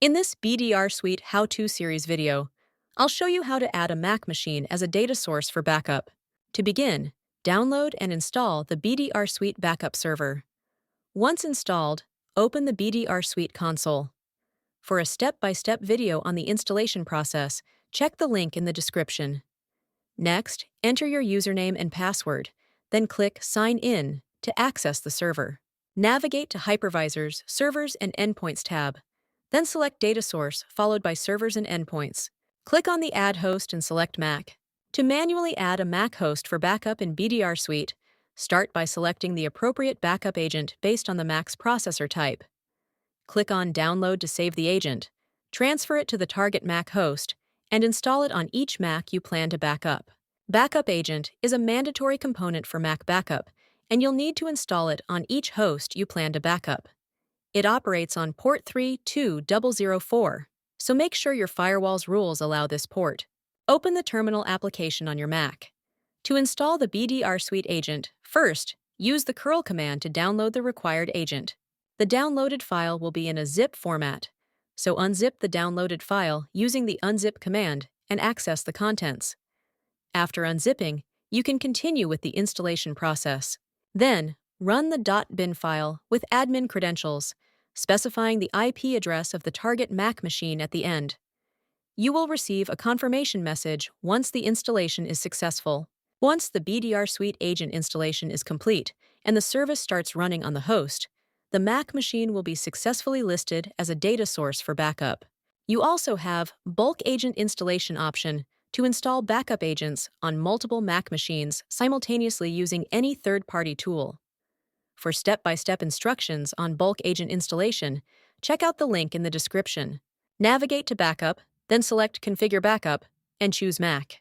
In this BDRSuite How-to Series video, I'll show you how to add a Mac machine as a data source for backup. To begin, download and install the BDRSuite Backup Server. Once installed, open the BDRSuite console. For a step-by-step video on the installation process, check the link in the description. Next, enter your username and password, then click Sign In to access the server. Navigate to Hypervisors, Servers, and Endpoints tab. Then select Data Source, followed by Servers and Endpoints. Click on the Add Host and select Mac. To manually add a Mac host for backup in BDRSuite, start by selecting the appropriate backup agent based on the Mac's processor type. Click on Download to save the agent, transfer it to the target Mac host, and install it on each Mac you plan to back up. Backup Agent is a mandatory component for Mac backup, and you'll need to install it on each host you plan to backup. It operates on port 32004, so make sure your firewall's rules allow this port. Open the terminal application on your Mac. To install the BDRSuite agent, first, use the curl command to download the required agent. The downloaded file will be in a zip format, so unzip the downloaded file using the unzip command and access the contents. After unzipping, you can continue with the installation process. Then, run the .bin file with admin credentials, specifying the IP address of the target Mac machine at the end. You will receive a confirmation message once the installation is successful. Once the BDRSuite agent installation is complete and the service starts running on the host, the Mac machine will be successfully listed as a data source for backup. You also have Bulk Agent Installation option to install backup agents on multiple Mac machines simultaneously using any third-party tool. For step-by-step instructions on bulk agent installation, check out the link in the description. Navigate to Backup, then select Configure Backup, and choose Mac.